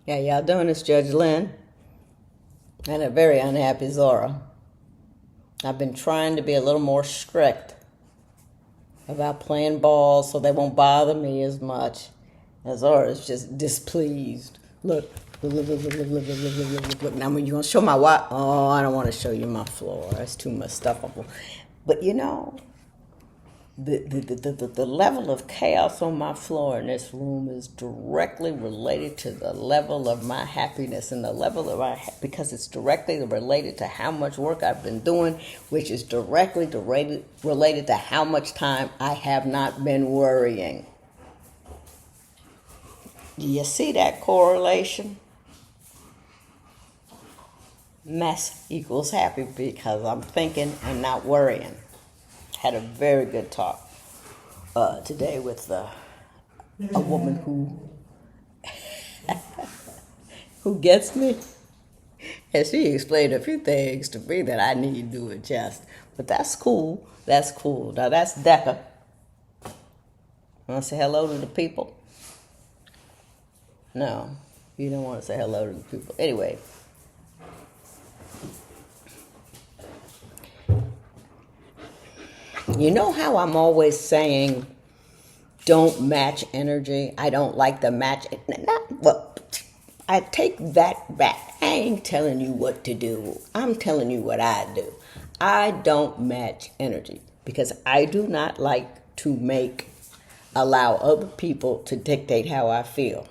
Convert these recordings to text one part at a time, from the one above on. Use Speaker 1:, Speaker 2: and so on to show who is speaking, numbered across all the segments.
Speaker 1: Yeah, y'all doing? It's Judge Lynn and a very unhappy Zora. I've been trying to be a little more strict about playing ball so they won't bother me as much. And Zora's just displeased. Look. Now, when you going to show my what? Oh, I don't want to show you my floor. That's too much stuff. But you know, the level of chaos on my floor in this room is directly related to the level of my happiness and the level of because it's directly related to how much work I've been doing, which is directly related to how much time I have not been worrying. Do you see that correlation? Mess equals happy because I'm thinking and not worrying. Had a very good talk today with a woman who gets me. And she explained a few things to me that I need to adjust. But that's cool. That's cool. Now that's Decca. Want to say hello to the people? No, you don't want to say hello to the people. Anyway. You know how I'm always saying, don't match energy? I don't like the match. Well, I take that back. I ain't telling you what to do. I'm telling you what I do. I don't match energy because I do not like to allow other people to dictate how I feel.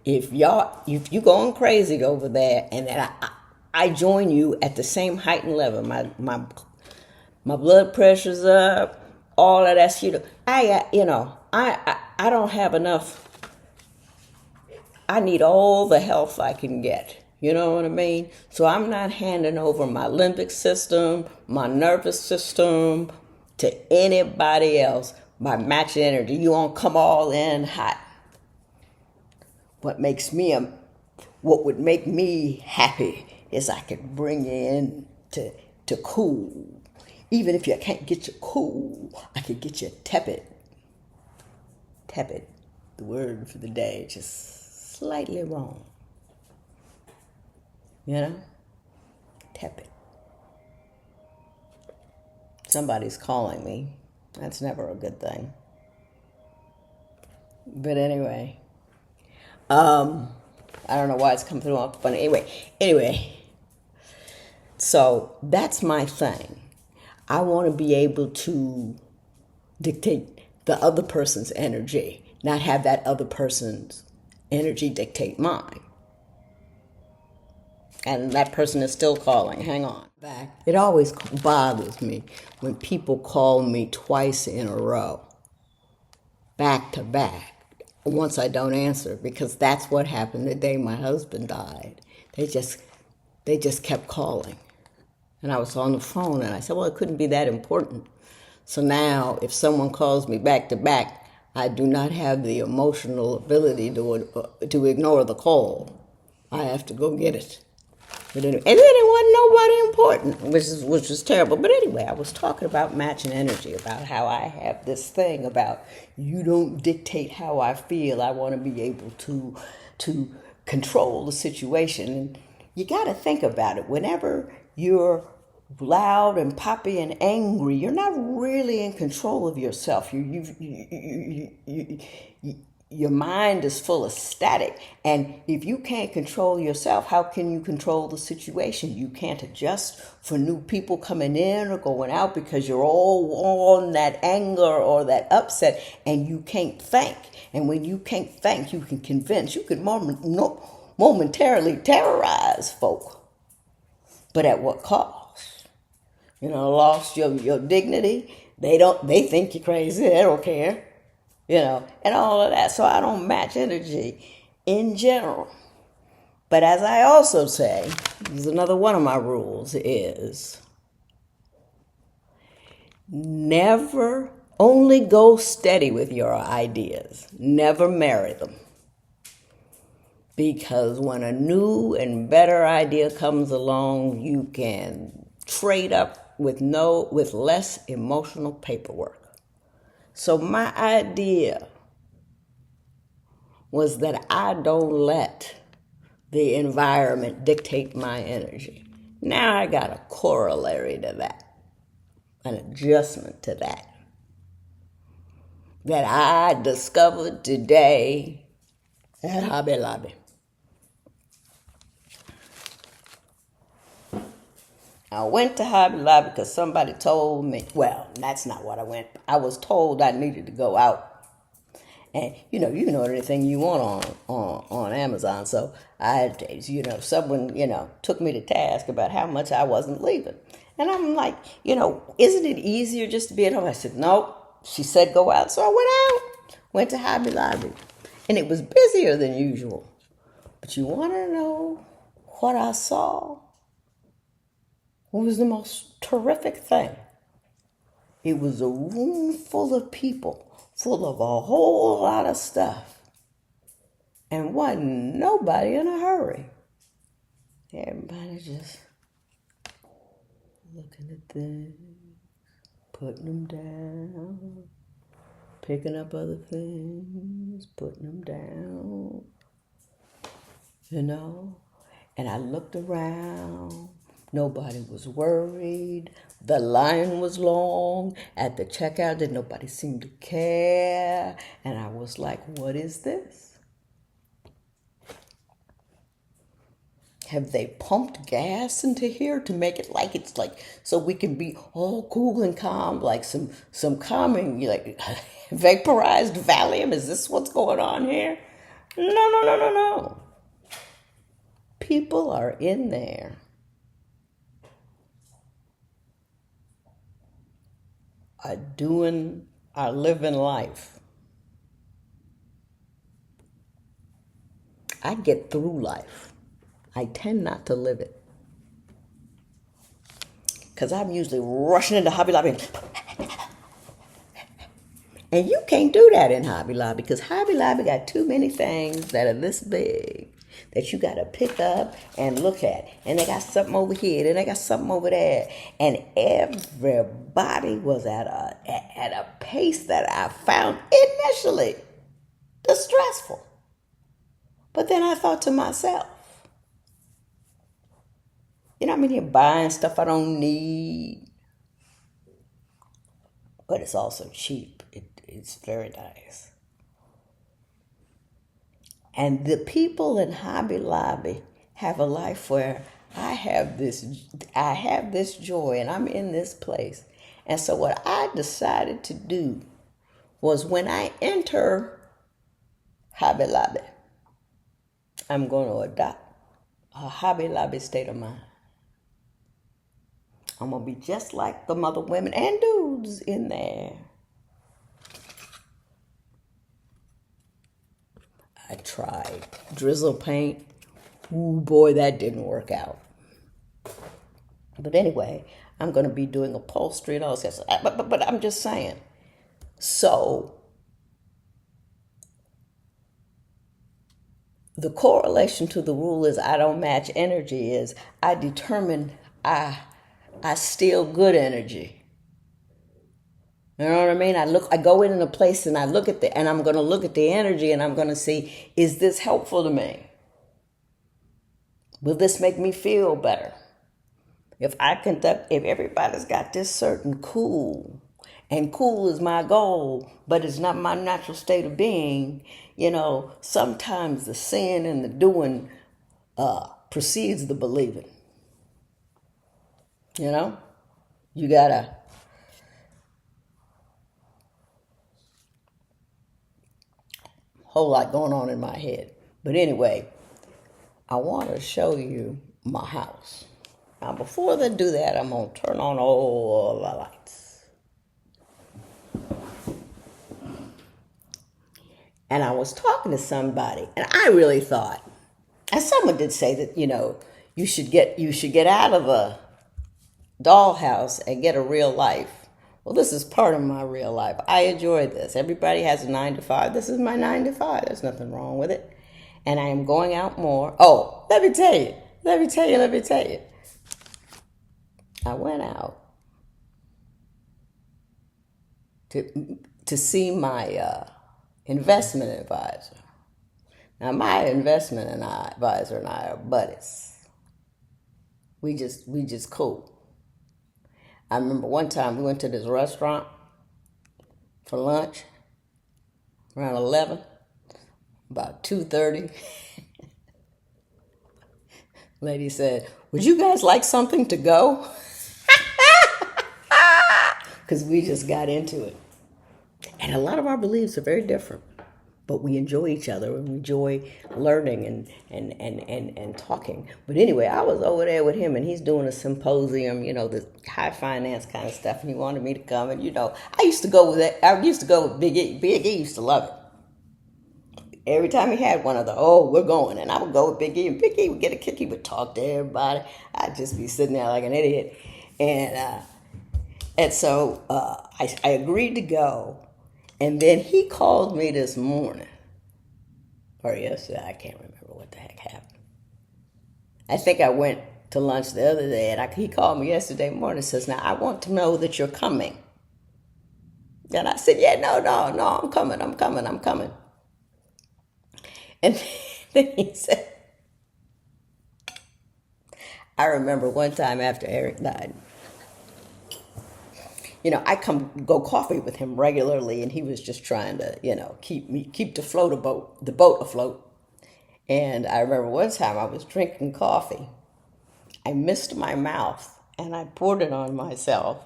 Speaker 1: If you going crazy over there and then I join you at the same height and level, my blood pressure's up, all of that shit. I don't have enough. I need all the health I can get. You know what I mean? So I'm not handing over my limbic system, my nervous system to anybody else by matching energy. You won't come all in hot. What would make me happy is I could bring you in to cool. Even if you can't get you cool, I could get you tepid. Tepid, the word for the day, just slightly wrong. You know? Tepid. Somebody's calling me. That's never a good thing. But anyway, I don't know why it's coming through on funny. Anyway, so that's my thing. I want to be able to dictate the other person's energy, not have that other person's energy dictate mine. And that person is still calling. Hang on. It always bothers me when people call me twice in a row, back to back, once I don't answer, because that's what happened the day my husband died. They just kept calling. And I was on the phone, and I said, well, it couldn't be that important. So now, if someone calls me back to back, I do not have the emotional ability to ignore the call. I have to go get it. But anyway, and then it wasn't nobody important, which was terrible. But anyway, I was talking about matching energy, about how I have this thing about you don't dictate how I feel. I want to be able to control the situation. And you got to think about it. Whenever you're loud and poppy and angry, you're not really in control of yourself. Your mind is full of static. And if you can't control yourself, how can you control the situation? You can't adjust for new people coming in or going out because you're all on that anger or that upset, and you can't think. And when you can't think, you can convince. You can momentarily terrorize folk. But at what cost? Lost your dignity. They think you're crazy. They don't care. And all of that. So I don't match energy in general. But as I also say, this is another one of my rules, is never only go steady with your ideas. Never marry them. Because when a new and better idea comes along, you can trade up with less emotional paperwork. So my idea was that I don't let the environment dictate my energy. Now I got a corollary to that, an adjustment to that I discovered today at Hobby Lobby. I went to Hobby Lobby because somebody told me, well, that's not what I went. I was told I needed to go out. And, you can order anything you want on Amazon. So someone, took me to task about how much I wasn't leaving. And I'm like, isn't it easier just to be at home? I said, nope. She said go out. So I went out, went to Hobby Lobby. And it was busier than usual. But you want to know what I saw? It was the most terrific thing. It was a room full of people, full of a whole lot of stuff. And wasn't nobody in a hurry. Everybody just looking at things, putting them down, picking up other things, putting them down, And I looked around. Nobody was worried. The line was long. At the checkout, did nobody seem to care. And I was like, what is this? Have they pumped gas into here to make it like it's like so we can be all cool and calm, like some calming, like vaporized Valium? Is this what's going on here? No. People are in there. Are living life. I get through life. I tend not to live it. Because I'm usually rushing into Hobby Lobby. And you can't do that in Hobby Lobby because Hobby Lobby got too many things that are this big that you got to pick up and look at. And they got something over here, and they got something over there. And everybody was at a pace that I found initially distressful. But then I thought to myself, I'm in here buying stuff I don't need. But it's also cheap. It's very nice. And the people in Hobby Lobby have a life where I have this joy and I'm in this place. And so what I decided to do was when I enter Hobby Lobby, I'm going to adopt a Hobby Lobby state of mind. I'm going to be just like the mother women and dudes in there. I tried drizzle paint. Ooh, boy, that didn't work out. But anyway, I'm going to be doing upholstery and all this. But I'm just saying. So, the correlation to the rule is I don't match energy is I determine I steal good energy. You know what I mean? I go in a place and I look at and I'm going to look at the energy and I'm going to see, is this helpful to me? Will this make me feel better? If everybody's got this certain cool, and cool is my goal, but it's not my natural state of being, sometimes the seeing and the doing precedes the believing. You gotta whole lot going on in my head. But anyway, I want to show you my house. Now, before they do that, I'm going to turn on all the lights. And I was talking to somebody, and I really thought, and someone did say that, you should get out of the dollhouse and get a real life. Well, this is part of my real life. I enjoy this. Everybody has a 9 to 5. This is my 9 to 5. There's nothing wrong with it. And I am going out more. Oh, let me tell you. I went out to see my investment advisor Now, my investment and I, advisor and I are buddies. We just cool. I remember one time we went to this restaurant for lunch around 11, about 2:30. Lady said, "Would you guys like something to go?" Because we just got into it. And a lot of our beliefs are very different, but we enjoy each other and we enjoy learning and talking. But anyway, I was over there with him and he's doing a symposium, the high finance kind of stuff, and he wanted me to come. And I used to go with that. I used to go with Big E. Big E used to love it. Every time he had one of the, we're going, and I would go with Big E, and Big E would get a kick. He would talk to everybody. I'd just be sitting there like an idiot, and so I agreed to go. And then he called me this morning, or yesterday, I can't remember what the heck happened. I think I went to lunch the other day, and he called me yesterday morning and says, "Now, I want to know that you're coming." And I said, "Yeah, no, I'm coming. And then he said, I remember one time after Eric died, I go coffee with him regularly, and he was just trying to, keep the boat afloat. And I remember one time I was drinking coffee. I missed my mouth, and I poured it on myself.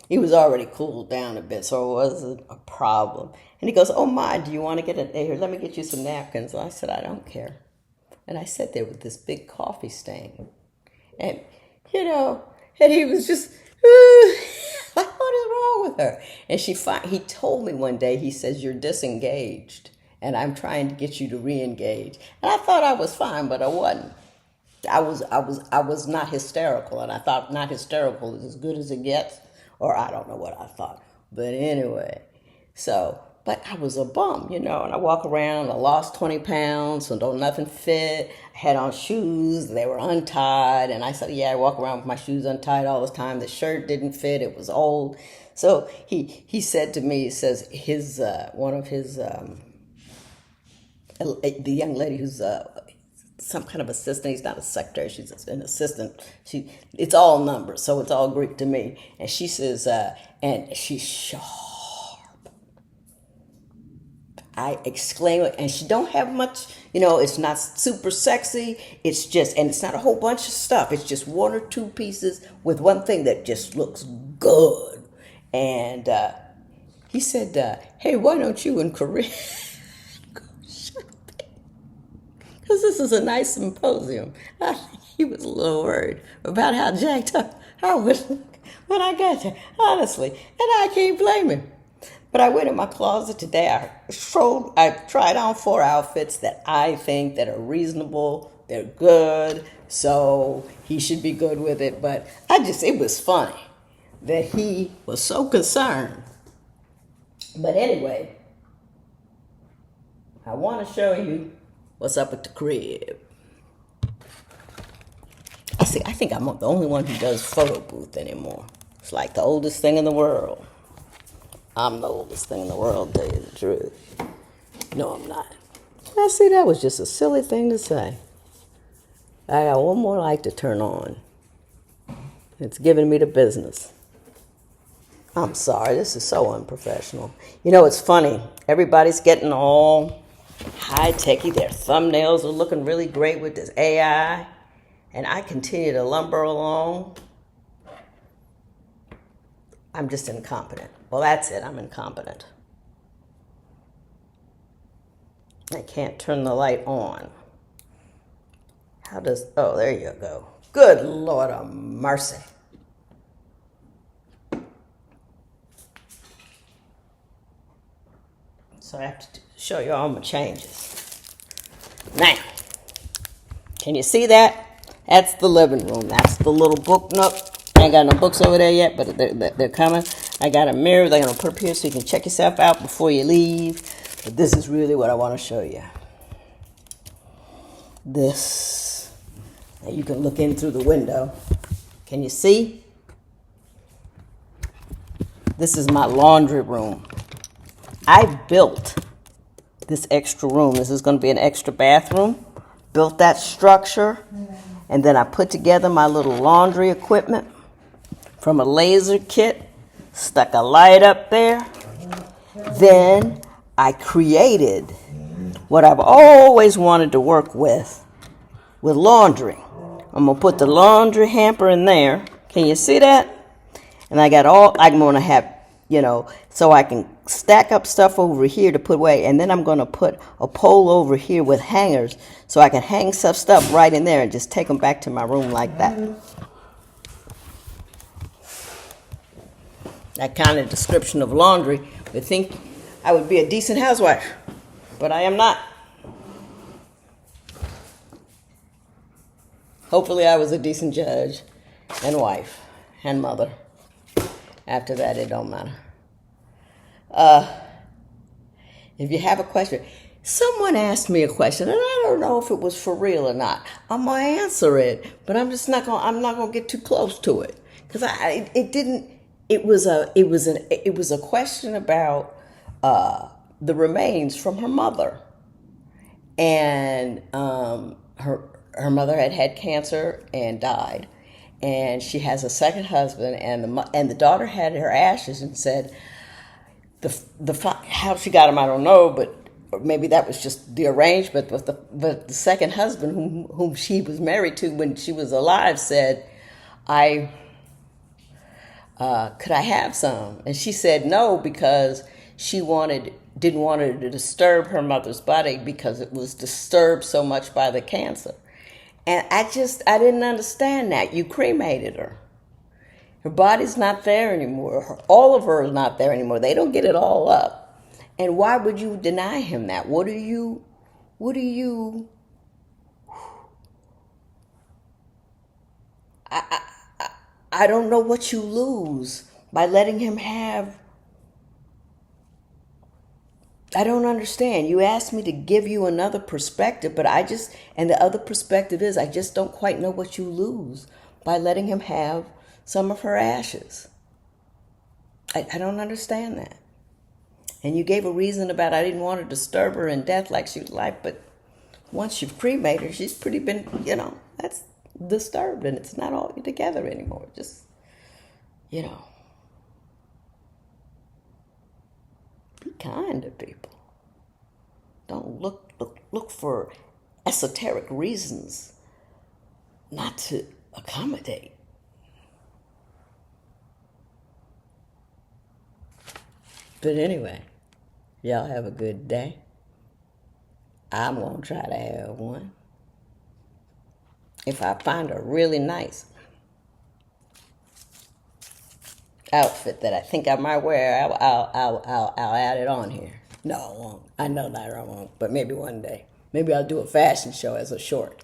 Speaker 1: He was already cooled down a bit, so it wasn't a problem. And he goes, "Oh, my, do you want to get it? Here, let me get you some napkins." And I said, "I don't care." And I sat there with this big coffee stain. And, and he was just, like, what is wrong with her? And he told me one day, he says, "You're disengaged, and I'm trying to get you to re-engage." And I thought I was fine, but I wasn't. I was not hysterical, and I thought not hysterical is as good as it gets, or I don't know what I thought. But anyway, but I was a bum, and I walk around, I lost 20 pounds, so nothing fit. I had on shoes, they were untied, and I said, "Yeah, I walk around with my shoes untied all the time." The shirt didn't fit, it was old. So he said to me, he says, one of his, the young lady who's some kind of assistant, he's not a secretary, she's an assistant. It's all numbers, so it's all Greek to me. And she says, and she's sharp. I exclaim it, and she don't have much, it's not super sexy. It's just, and it's not a whole bunch of stuff. It's just one or two pieces with one thing that just looks good. And he said, "Hey, why don't you and Korea go shopping? Because this is a nice symposium." I think he was a little worried about how jacked up I would look when I got there, honestly. And I can't blame him. But I went in my closet today. I tried on 4 outfits that I think that are reasonable. They're good. So he should be good with it. But it was funny that he was so concerned. But anyway, I want to show you what's up at the crib. I think I'm the only one who does photo booth anymore. It's like the oldest thing in the world. I'm the oldest thing in the world, to tell you the truth. No, I'm not. I see, that was just a silly thing to say. I got one more light to turn on. It's giving me the business. I'm sorry, this is so unprofessional. It's funny. Everybody's getting all high-techy. Their thumbnails are looking really great with this AI. And I continue to lumber along. I'm just incompetent. Well, that's it. I'm incompetent. I can't turn the light on. There you go. Good Lord of mercy. So I have to show you all my changes. Now, can you see that? That's the living room. That's the little book nook. I ain't got no books over there yet, but they're coming. I got a mirror they're going to put up here so you can check yourself out before you leave. But this is really what I want to show you. This. Now you can look in through the window. Can you see? This is my laundry room. I built this extra room. This is going to be an extra bathroom. Built that structure, and then I put together my little laundry equipment from a laser kit, stuck a light up there. Then I created what I've always wanted to work with laundry. I'm going to put the laundry hamper in there. Can you see that? And I'm going to have, so I can stack up stuff over here to put away. And then I'm going to put a pole over here with hangers so I can hang stuff right in there and just take them back to my room like that. That kind of description of laundry would think I would be a decent housewife, but I am not. Hopefully I was a decent judge and wife and mother. After that, it don't matter. If you have a question, someone asked me a question, and I don't know if it was for real or not. I'm gonna answer it, but I'm not gonna get too close to it because it was a question about the remains from her mother, and her mother had cancer and died, and she has a second husband, and the daughter had her ashes and said how she got them I don't know, but maybe that was just the arrangement. But the second husband whom she was married to when she was alive said, could I have some? And she said no, because she didn't want her to disturb her mother's body because it was disturbed so much by the cancer. And I didn't understand that. You cremated her. Her body's not there anymore. All of her is not there anymore. They don't get it all up. And why would you deny him that? What do you I don't know what you lose by letting him have. I don't understand. You asked me to give you another perspective, but and the other perspective is I just don't quite know what you lose by letting him have some of her ashes. I don't understand that. And you gave a reason about I didn't want to disturb her in death like she was alive, but once you've cremated her, she's pretty been, that's disturbed, and it's not all together anymore. Just, be kind to people. Don't look for esoteric reasons not to accommodate. But anyway, y'all have a good day. I'm going to try to have one. If I find a really nice outfit that I think I might wear, I'll add it on here. No, I won't. I know that I won't, but maybe one day. Maybe I'll do a fashion show as a short.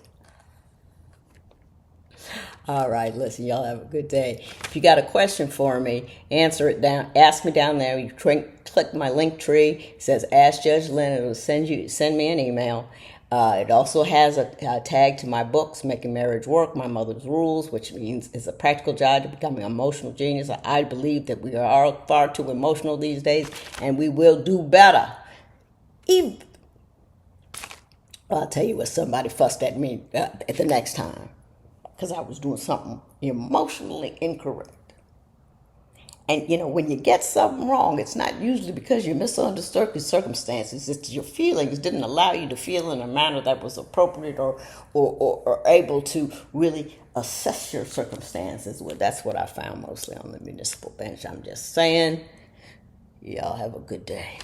Speaker 1: All right, listen, y'all have a good day. If you got a question for me, ask me down there. You click my link tree. It says Ask Judge Lynn. It will send me an email. It also has a tag to my books, Making Marriage Work, My Mother's Rules, which means it's a practical guide to becoming an emotional genius. I believe that we are far too emotional these days, and we will do better. I'll tell you what, somebody fussed at me at the next time because I was doing something emotionally incorrect. And, when you get something wrong, it's not usually because you misunderstood the circumstances. It's your feelings didn't allow you to feel in a manner that was appropriate or able to really assess your circumstances. Well, that's what I found mostly on the municipal bench. I'm just saying, y'all have a good day.